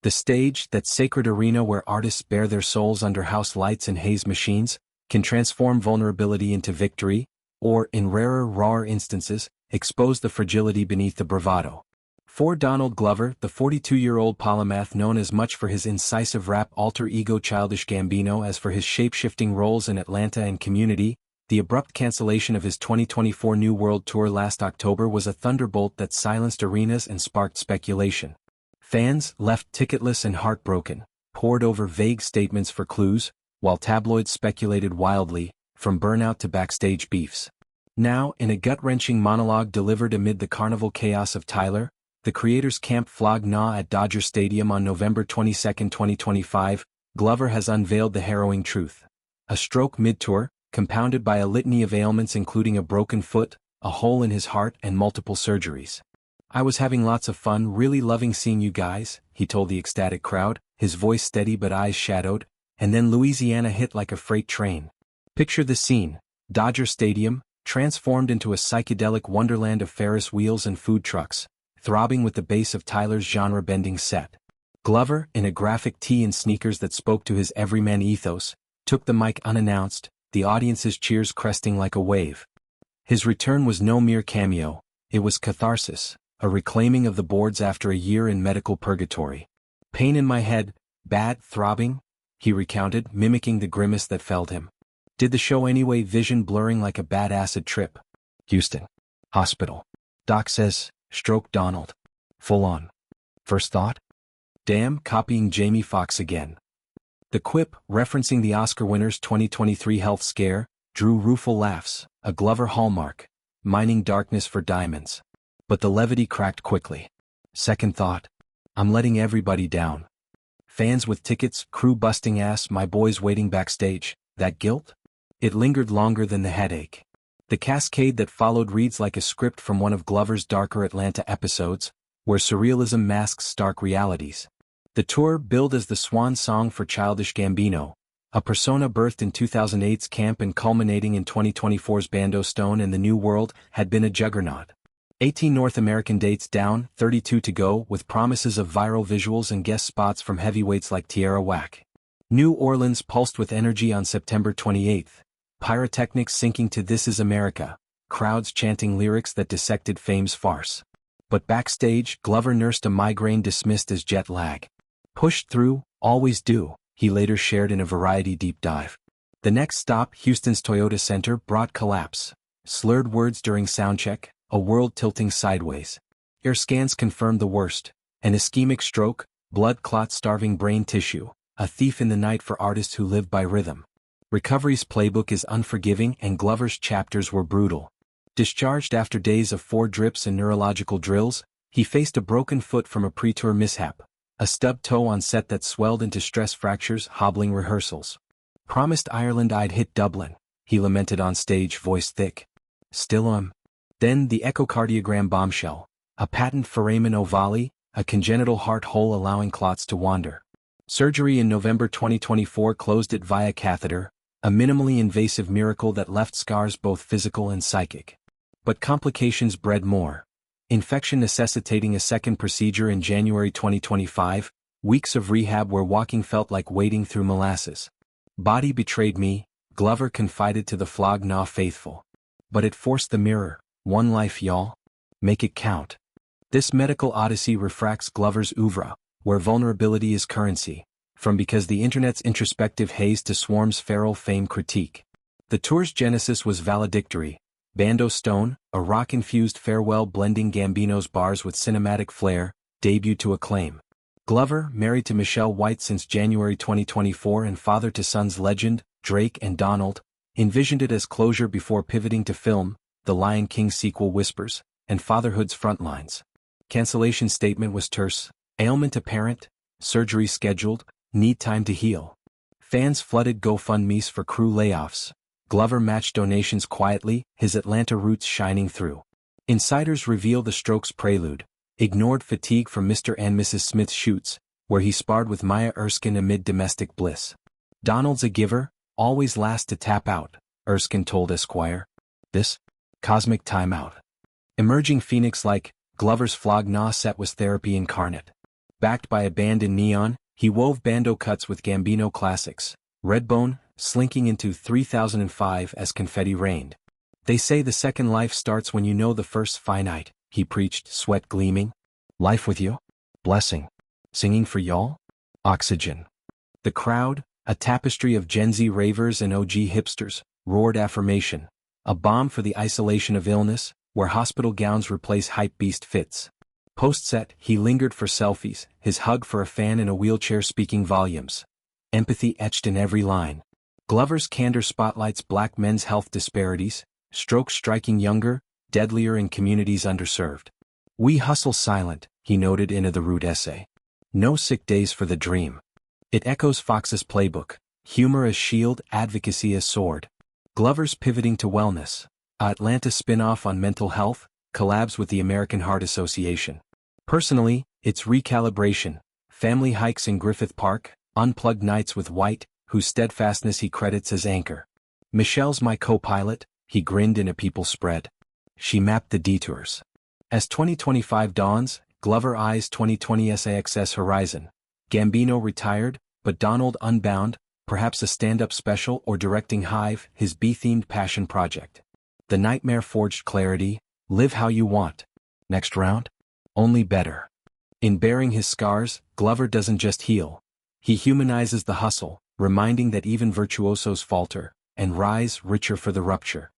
The stage, that sacred arena where artists bare their souls under house lights and haze machines, can transform vulnerability into victory, or, in rarer instances, expose the fragility beneath the bravado. For Donald Glover, the 42-year-old polymath known as much for his incisive rap alter ego Childish Gambino as for his shape-shifting roles in Atlanta and Community, the abrupt cancellation of his 2024 New World Tour last October was a thunderbolt that silenced arenas and sparked speculation. Fans, left ticketless and heartbroken, pored over vague statements for clues, while tabloids speculated wildly, from burnout to backstage beefs. Now, in a gut-wrenching monologue delivered amid the carnival chaos of Tyler, the Creator's Camp Flog Gnaw at Dodger Stadium on November 22, 2025, Glover has unveiled the harrowing truth. A stroke mid-tour, compounded by a litany of ailments including a broken foot, a hole in his heart and multiple surgeries. "I was having lots of fun, really loving seeing you guys," he told the ecstatic crowd, his voice steady but eyes shadowed, and then Louisiana hit like a freight train. Picture the scene: Dodger Stadium, transformed into a psychedelic wonderland of Ferris wheels and food trucks, throbbing with the bass of Tyler's genre-bending set. Glover, in a graphic tee and sneakers that spoke to his everyman ethos, took the mic unannounced, the audience's cheers cresting like a wave. His return was no mere cameo, it was catharsis, a reclaiming of the boards after a year in medical purgatory. "Pain in my head, bad, throbbing," he recounted, mimicking the grimace that felled him. "Did the show anyway, vision blurring like a bad acid trip. Houston. Hospital. Doc says, stroke Donald. Full on. First thought? Damn, copying Jamie Foxx again." The quip, referencing the Oscar winner's 2023 health scare, drew rueful laughs, a Glover hallmark, mining darkness for diamonds. But the levity cracked quickly. Second thought. I'm letting everybody down. Fans with tickets, crew busting ass, my boys waiting backstage, that guilt? It lingered longer than the headache. The cascade that followed reads like a script from one of Glover's darker Atlanta episodes, where surrealism masks stark realities. The tour, billed as the swan song for Childish Gambino, a persona birthed in 2008's Camp and culminating in 2024's Bando Stone and the New World, had been a juggernaut. 18 North American dates down, 32 to go, with promises of viral visuals and guest spots from heavyweights like Tierra Whack. New Orleans pulsed with energy on September 28, pyrotechnics syncing to "This Is America," crowds chanting lyrics that dissected fame's farce. But backstage, Glover nursed a migraine dismissed as jet lag. "Pushed through, always do," he later shared in a Variety deep dive. The next stop, Houston's Toyota Center, brought collapse. Slurred words during soundcheck, a world tilting sideways. Air scans confirmed the worst: an ischemic stroke, blood clot-starving brain tissue, a thief in the night for artists who live by rhythm. Recovery's playbook is unforgiving, and Glover's chapters were brutal. Discharged after days of 4 drips and neurological drills, he faced a broken foot from a pre-tour mishap, a stubbed toe on set that swelled into stress fractures, hobbling rehearsals. "Promised Ireland I'd hit Dublin," he lamented on stage, voice thick. "Still Then the echocardiogram bombshell, a patent foramen ovale, a congenital heart hole allowing clots to wander. Surgery in November 2024 closed it via catheter, a minimally invasive miracle that left scars both physical and psychic. But complications bred more. Infection necessitating a second procedure in January 2025, weeks of rehab where walking felt like wading through molasses. "Body betrayed me," Glover confided to the Flog Gnaw faithful. "But it forced the mirror. One life, y'all. Make it count." This medical odyssey refracts Glover's oeuvre, where vulnerability is currency, from Because the Internet's introspective haze to Swarm's feral fame critique. The tour's genesis was valedictory. Bando Stone, a rock-infused farewell blending Gambino's bars with cinematic flair, debuted to acclaim. Glover, married to Michelle White since January 2024 and father to sons Legend, Drake and Donald, envisioned it as closure before pivoting to film, The Lion King sequel Whispers, and fatherhood's frontlines. Cancellation statement was terse: ailment apparent, surgery scheduled, need time to heal. Fans flooded GoFundMe's for crew layoffs. Glover matched donations quietly, his Atlanta roots shining through. Insiders reveal the stroke's prelude: ignored fatigue from Mr. and Mrs. Smith's shoots, where he sparred with Maya Erskine amid domestic bliss. "Donald's a giver, always last to tap out," Erskine told Esquire. This cosmic timeout. Emerging phoenix like Glover's Flog Gnaw set was therapy incarnate. Backed by a band in neon, he wove Bando cuts with Gambino classics, Redbone, slinking into 3005 as confetti rained. They say the second life starts when you know the first finite, he preached, sweat gleaming. Life with you? Blessing. Singing for y'all? Oxygen. The crowd, a tapestry of Gen Z ravers and OG hipsters, roared affirmation. A balm for the isolation of illness, where hospital gowns replace hypebeast fits. Post-set, he lingered for selfies, his hug for a fan in a wheelchair speaking volumes. Empathy etched in every line. Glover's candor spotlights black men's health disparities, strokes striking younger, deadlier in communities underserved. We hustle silent, he noted in a The Root essay. No sick days for the dream. It echoes Fox's playbook, humor as shield, advocacy as sword. Glover's pivoting to wellness. Atlanta spin-off on mental health, collabs with the American Heart Association. Personally, it's recalibration, family hikes in Griffith Park, unplugged nights with White, whose steadfastness he credits as anchor. Michelle's my co-pilot, he grinned in a people spread. She mapped the detours. As 2025 dawns, Glover eyes 2020's AXS horizon. Gambino retired, but Donald unbound, perhaps a stand-up special or directing Hive, his B-themed passion project. The nightmare forged clarity, live how you want. Next round? Only better. In bearing his scars, Glover doesn't just heal. He humanizes the hustle, reminding that even virtuosos falter, and rise richer for the rupture.